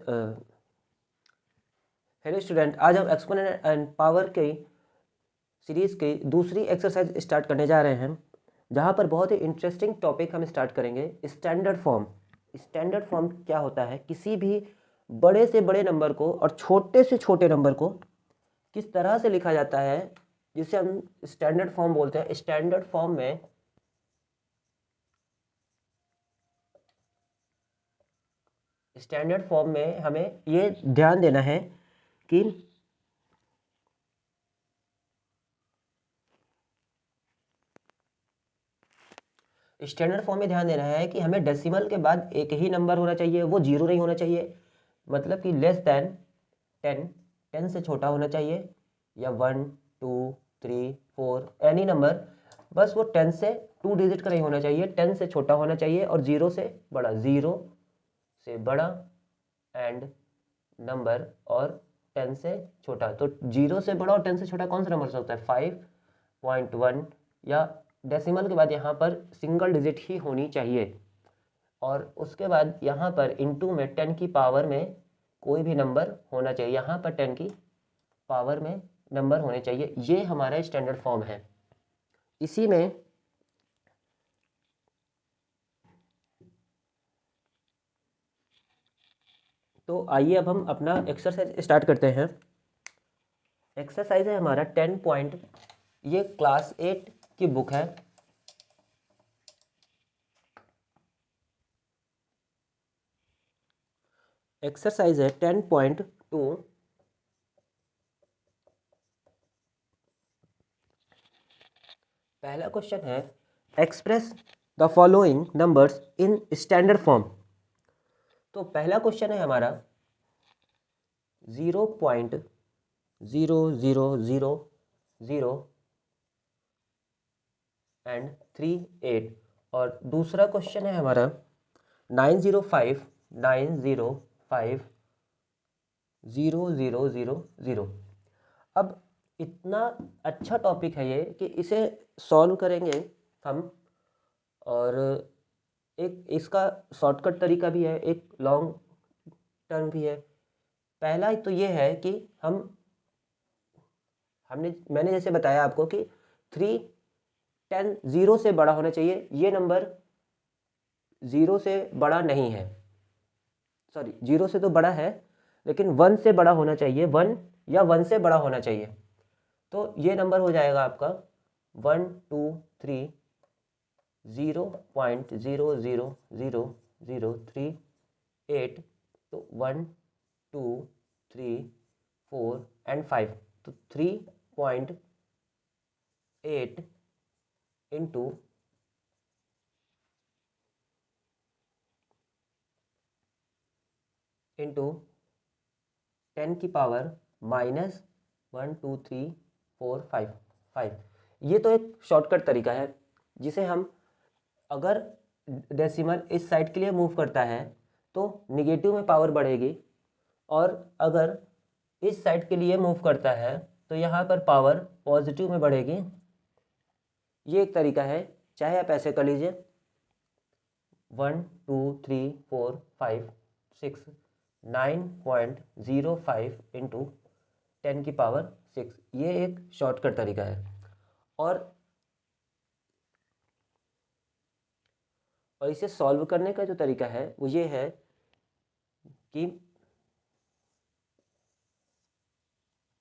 Hello student, आज हम exponent and power की सीरीज़ की दूसरी एक्सरसाइज स्टार्ट करने जा रहे हैं, जहां पर बहुत ही इंटरेस्टिंग टॉपिक हम स्टार्ट करेंगे, स्टैंडर्ड फॉर्म। स्टैंडर्ड फॉर्म क्या होता है? किसी भी बड़े से बड़े नंबर को और छोटे से छोटे नंबर को किस तरह से लिखा जाता है, जिसे हम स्टैंडर्ड फॉर्म बोलते हैं। स्टैंडर्ड फॉर्म में हमें ये ध्यान देना है कि स्टैंडर्ड फॉर्म में ध्यान देना है कि हमें डेसिमल के बाद एक ही नंबर होना चाहिए, वो जीरो नहीं होना चाहिए। मतलब कि लेस देन 10, 10 से छोटा होना चाहिए, या 1 2 3 4 एनी नंबर, बस वो 10 से 2 डिजिट का नहीं होना चाहिए, 10 से छोटा होना चाहिए और जीरो से बड़ा, जीरो से बड़ा एंड नंबर और 10 से छोटा। तो जीरो से बड़ा और 10 से छोटा कौन सा नंबर होता है? 5.1, या डेसिमल के बाद यहाँ पर सिंगल डिजिट ही होनी चाहिए। और उसके बाद यहाँ पर इनटू में 10 की पावर में कोई भी नंबर होना चाहिए, यहाँ पर 10 की पावर में नंबर होने चाहिए। ये हमारा स्टैंडर्ड फॉर्म है। इसी में तो आइए अब हम अपना एक्सरसाइज स्टार्ट करते हैं। एक्सरसाइज है हमारा 10 पॉइंट, ये क्लास 8 की बुक है। एक्सरसाइज है 10.2। पहला क्वेश्चन है, express the following numbers in standard form. तो पहला क्वेश्चन है हमारा 0.0000 एंड 38, और दूसरा क्वेश्चन है हमारा 905 अब इतना अच्छा टॉपिक है ये कि इसे सॉल्व करेंगे हम, और एक इसका शॉर्टकट तरीका भी है, एक लॉन्ग टर्म भी है। पहला तो ये है कि मैंने जैसे बताया आपको कि 3 10 0 से बड़ा होना चाहिए। ये नंबर 0 से बड़ा नहीं है, सॉरी 0 से तो बड़ा है, लेकिन 1 से बड़ा होना चाहिए, 1 या 1 से बड़ा होना चाहिए। तो ये नंबर हो जाएगा आपका 1 2 3 0.0000038। तो 1 2 3 4 एंड 5, तो 3.8 इंटू 10 की पावर माइनस 1 2 3 4 5। ये तो एक शॉर्टकट तरीका है, जिसे हम अगर डेसिमल इस साइड के लिए मूव करता है तो निगेटिव में पावर बढ़ेगी, और अगर इस साइड के लिए मूव करता है तो यहाँ पर पावर पॉजिटिव में बढ़ेगी। ये एक तरीका है, चाहे आप ऐसे कर लीजिए 1 2 3 4 5 6 9.05 इंटू 10 की पावर 6। ये एक शॉर्टकट तरीका है। और इसे सॉल्व करने का जो तरीका है वो ये है कि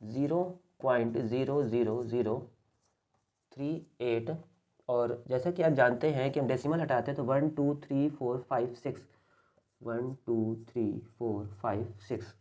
0.00038, और जैसा कि आप जानते हैं कि हम डेसिमल हटाते हैं तो 1 2 3 4 5 6, 1 2 3 4 5 6।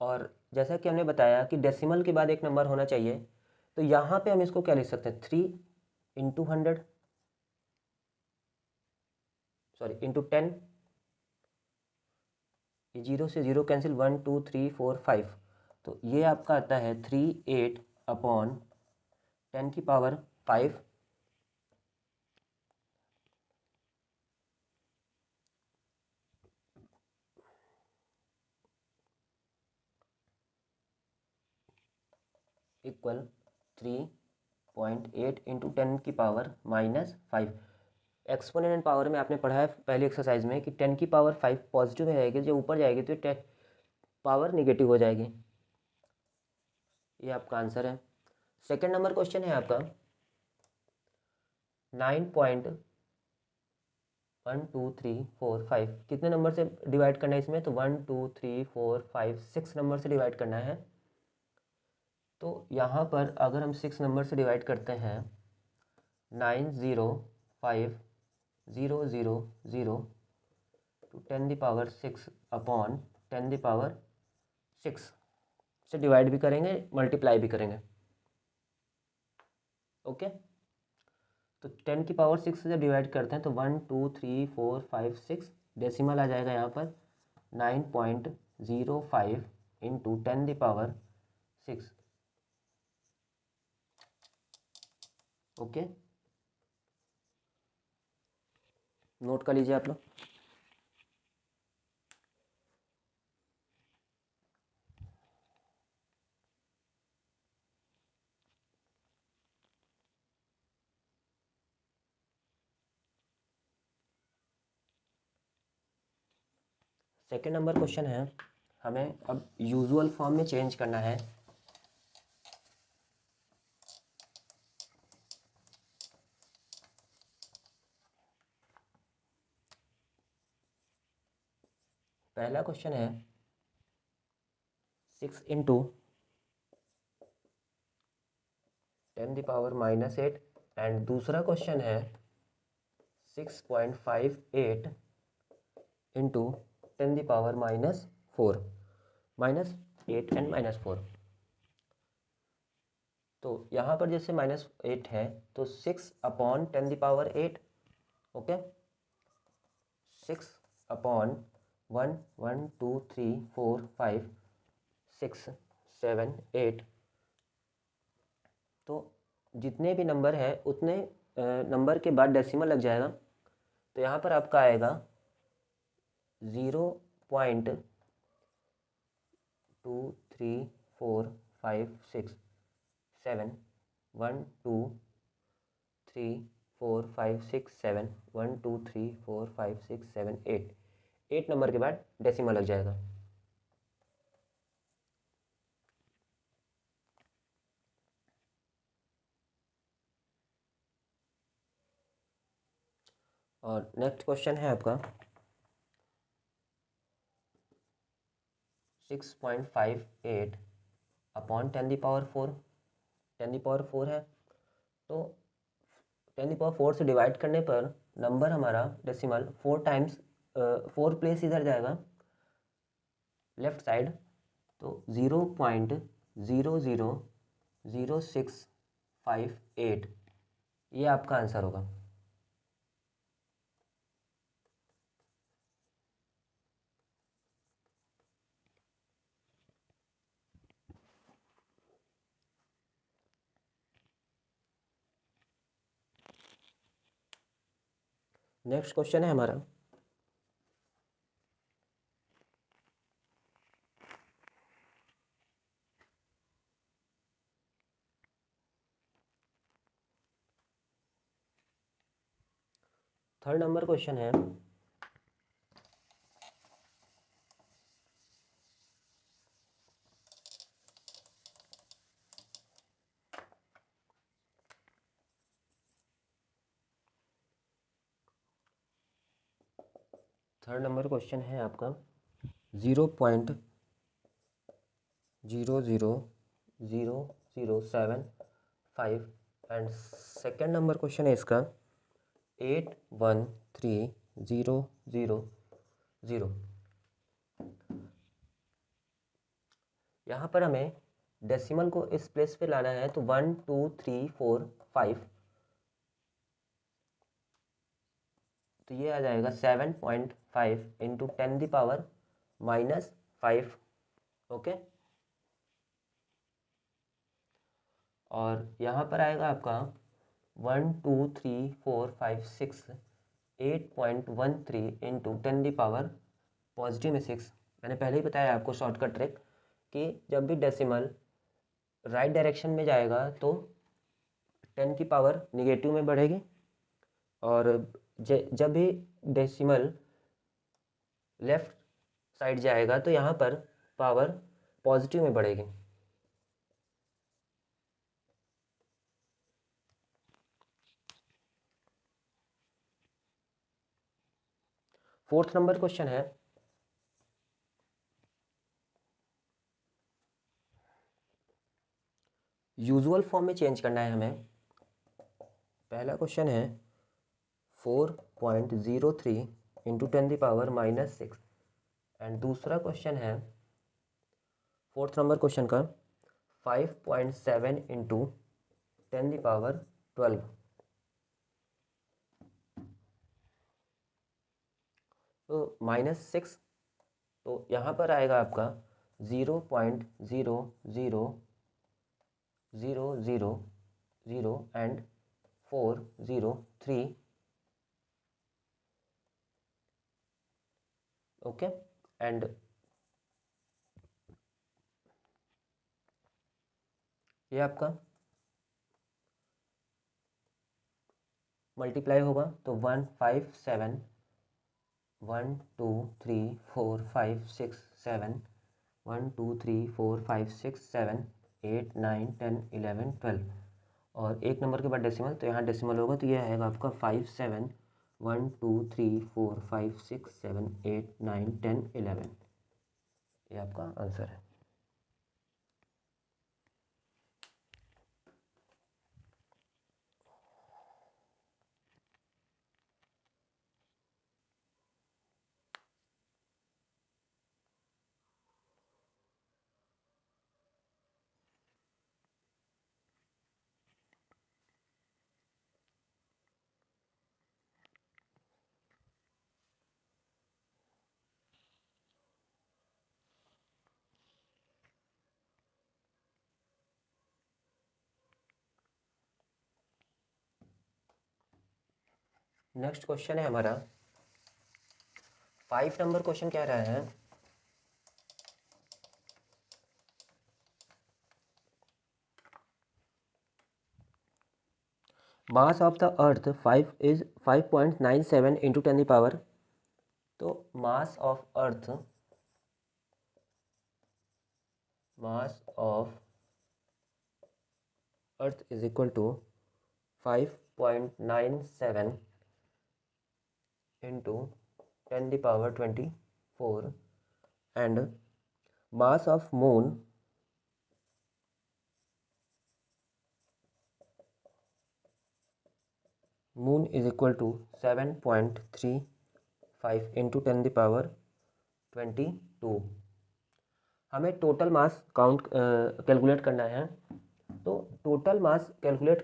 और जैसा कि हमने बताया कि डेसिमल के बाद एक नंबर होना चाहिए, तो यहाँ पे हम इसको क्या लिख सकते हैं? 3 इंटू 100, सॉरी इंटू 10। ये 0 से 0 कैंसिल, 1 2 3 4 5, तो ये आपका आता है 38 अपॉन 10 की power 5। Equal 3.8 into 10⁻⁻5। Exponent power में आपने पढ़ा है पहली एक्सरसाइज में कि 10⁻5 पॉजिटिव में रहेगी, जब ऊपर जाएगी तो 10 पावर निगेटिव हो जाएगी। ये आपका आंसर है। सेकंड नंबर क्वेश्चन है आपका 9.12345 कितने नंबर से डिवाइड करना है इसमें, तो 1 2 3 4 5 6 नंबर से डिवाइड करना है। तो यहाँ पर अगर हम 6 नंबर से डिवाइड करते हैं 905,000 टू 10⁻6 अपॉन 10⁻6 से डिवाइड भी करेंगे, मल्टीप्लाई भी करेंगे। ओके, तो 10⁻6 से जब डिवाइड करते हैं तो 1 2 3 4 5 6 डेसिमल आ जाएगा यहाँ पर 9.05 इंटू 10⁻6। ओके, नोट कर लीजिए आप लोग। सेकेंड नंबर क्वेश्चन है, हमें अब यूजुअल फॉर्म में चेंज करना है। पहला क्वेश्चन है 6 इंटू 10⁻⁻8 एंड दूसरा क्वेश्चन है 6.58 इंटू 10⁻⁻4 -8 एंड -4। तो यहाँ पर जैसे -8 है तो 6 अपॉन 10⁻8। Okay, 6 upon 1 1 2 3 4 5 6 7 8। तो जितने भी नंबर है उतने नंबर के बाद डेसिमल लग जाएगा। तो यहाँ पर आपका आएगा 0.2345671234567 8 नंबर के बाद डेसिमल लग जाएगा। और नेक्स्ट क्वेश्चन है आपका 6.58 अपॉन 10⁻4। 10⁻4 है तो 10⁻4 से डिवाइड करने पर नंबर हमारा डेसिमल 4 टाइम्स 4 प्लेस इधर जाएगा लेफ्ट साइड, तो 0.000658 ये आपका आंसर होगा। नेक्स्ट क्वेश्चन है हमारा थर्ड नंबर क्वेश्चन है आपका 0.00007 एंड सेकेंड नंबर क्वेश्चन है इसका 81300। यहाँ पर हमें डेसिमल को इस प्लेस पे लाना है, तो 1 2 3 4 5, तो ये आ जाएगा 7.5 इंटू 10⁻⁻5। ओके, और यहाँ पर आएगा आपका 1 2 3 4 5 6 8.13 इंटू 10⁻⁻6। मैंने पहले ही बताया आपको शॉर्टकट ट्रिक कि जब भी डेसिमल राइट डायरेक्शन में जाएगा तो 10 की पावर निगेटिव में बढ़ेगी, और जब भी डेसिमल लेफ्ट साइड जाएगा तो यहाँ पर पावर पॉजिटिव में बढ़ेगी। फोर्थ नंबर क्वेश्चन है, यूजुअल फॉर्म में चेंज करना है हमें। पहला क्वेश्चन है 4.03 इंटू 10⁻⁻6, एंड दूसरा क्वेश्चन है फोर्थ नंबर क्वेश्चन का 5.7 इंटू 10⁻12। तो -6, तो यहाँ पर आएगा आपका 0.00000 एंड 403। ओके, एंड ये आपका मल्टीप्लाई होगा तो 157 1 2 3 4 5 6 7 1 2 3 4 5 6 7 8 9 10 11 12, और एक नंबर के बाद डेसिमल, तो यहाँ डेसिमल होगा तो ये आएगा आपका 5 7 1 2 3 4 5 6 7 8 9 10 11। ये आपका आंसर है। नेक्स्ट क्वेश्चन है हमारा 5 नंबर क्वेश्चन कह रहा है, mass of the earth 5.97 into 10⁻। तो mass of earth is equal to 5.97 into 10⁻24, and mass of moon is equal to 7.35 into 10⁻22। हमें टोटल मास कैलकुलेट करना है। तो टोटल मास कैलकुलेट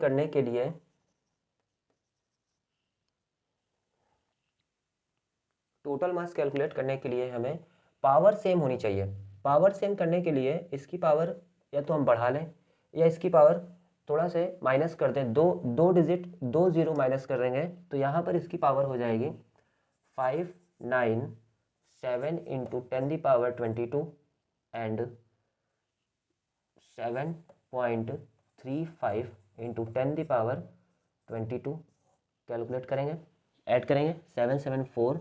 करने के लिए हमें पावर सेम होनी चाहिए। पावर सेम करने के लिए इसकी पावर या तो हम बढ़ा लें या इसकी पावर थोड़ा से माइनस कर दें, दो डिजिट 2 0 माइनस कर देंगे, तो यहाँ पर इसकी पावर हो जाएगी 597 इंटू 10⁻22 एंड 7.35 इंटू 10⁻22। कैलकुलेट करेंगे, ऐड करेंगे, 7 7 4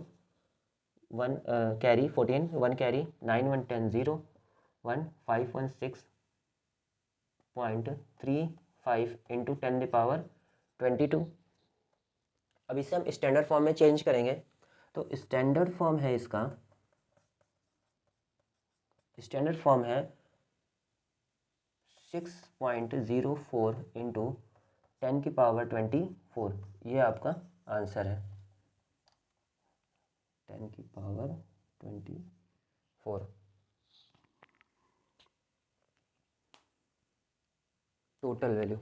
1 कैरी 14 1 कैरी 9 1 10 0 1 5 1 6.35 इंटू 10⁻22। अब इसे हम स्टैंडर्ड फॉर्म में चेंज करेंगे। तो स्टैंडर्ड फॉर्म है इसका, स्टैंडर्ड फॉर्म है 6.04 इंटू 10⁻24। ये आपका आंसर है, 10⁻24 total value.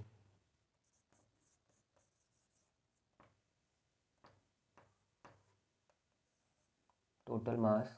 Total mass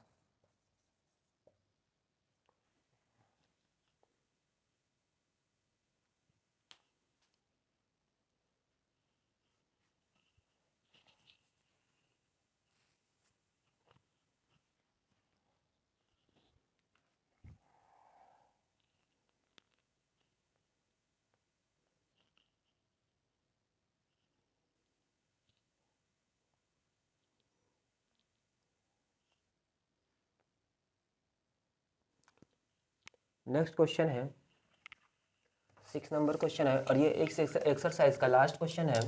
next question है 6 नंबर क्वेश्चन है, और ये एक एक्सरसाइज का लास्ट क्वेश्चन है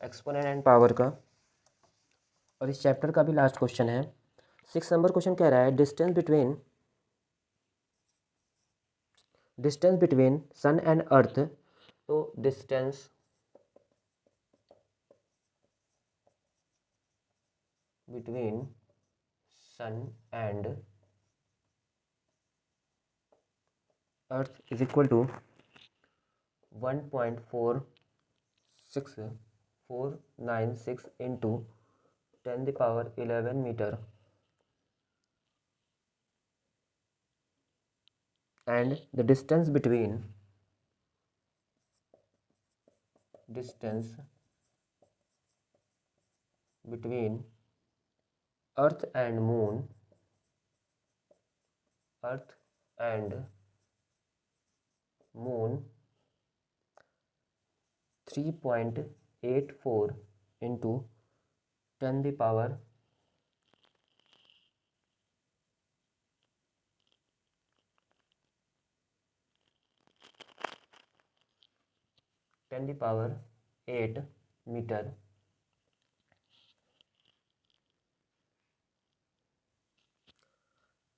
एक्सपोनेंट एंड पावर का, और इस चैप्टर का भी लास्ट क्वेश्चन है। 6 नंबर क्वेश्चन कह रहा है distance between sun and earth. तो distance between sun and earth is equal to 1.4646 into 10⁻11 metre, and the distance between earth and moon 3.84 into 10 the power 8 metre.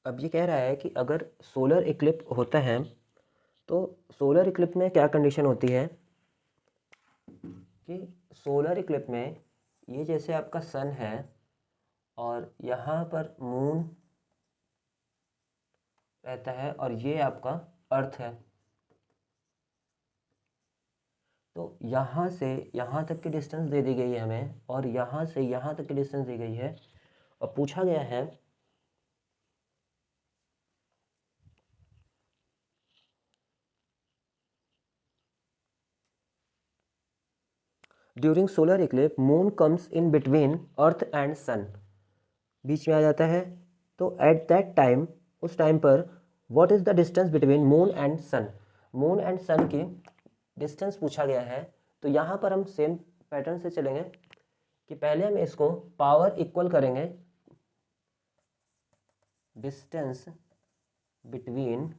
अब ये कह रहा है कि अगर सोलर इक्लिप्स होता है तो सोलर इक्लिप्स में क्या कंडीशन होती है कि सोलर इक्लिप्स में ये जैसे आपका सन है और यहाँ पर मून रहता है और ये आपका अर्थ है, तो यहाँ से यहाँ तक की डिस्टेंस दे दी गई है हमें, और यहाँ से यहाँ तक की डिस्टेंस दी गई है, और पूछा गया है during solar eclipse moon comes in between earth and sun, बीच में आ जाता है। तो एट दैट टाइम, उस टाइम पर what is the distance between moon and sun, moon and sun की डिस्टेंस पूछा गया है। तो यहाँ पर हम सेम पैटर्न से चलेंगे कि पहले हम इसको पावर इक्वल करेंगे distance between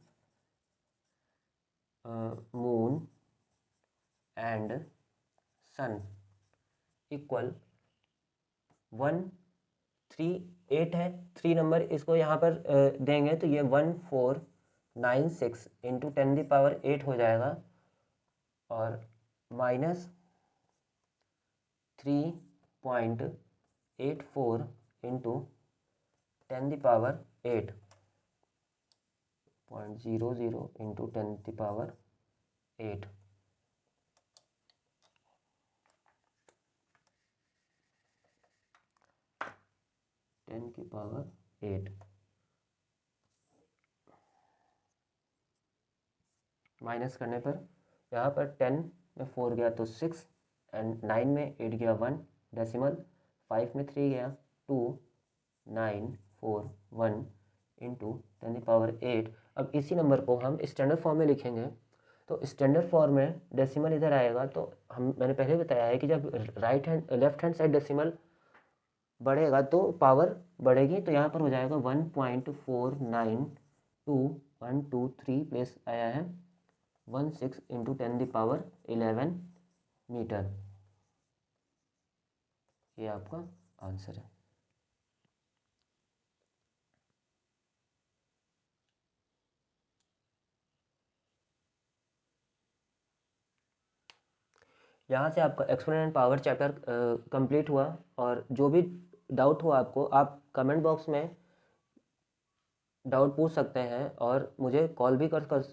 moon and sun equal 138 है, 3 नंबर इसको यहाँ पर देंगे तो ये 1496 इंटू 10⁸ हो जाएगा, और माइनस 3.84 इंटू 10⁸ 0.00 इंटू 10⁸ 10⁸ माइनस करने पर यहाँ पर 10 में 4 गया तो 6, एंड 9 में 8 गया 1, डेसिमल 5 में 3 गया 2, 9 4 1 इंटू 10⁸। अब इसी नंबर को हम स्टैंडर्ड फॉर्म में लिखेंगे, तो स्टैंडर्ड फॉर्म में डेसिमल इधर आएगा, तो मैंने पहले बताया है कि जब लेफ्ट हैंड साइड डेसिमल बढ़ेगा तो पावर बढ़ेगी, तो यहाँ पर हो जाएगा 1.492123 प्लस आया है 16 इंटू 10⁻11 मीटर। ये आपका आंसर है। यहाँ से आपका exponent and power chapter complete हुआ, और जो भी डाउट हुआ आपको, आप कमेंट बॉक्स में डाउट पूछ सकते हैं और मुझे कॉल भी कर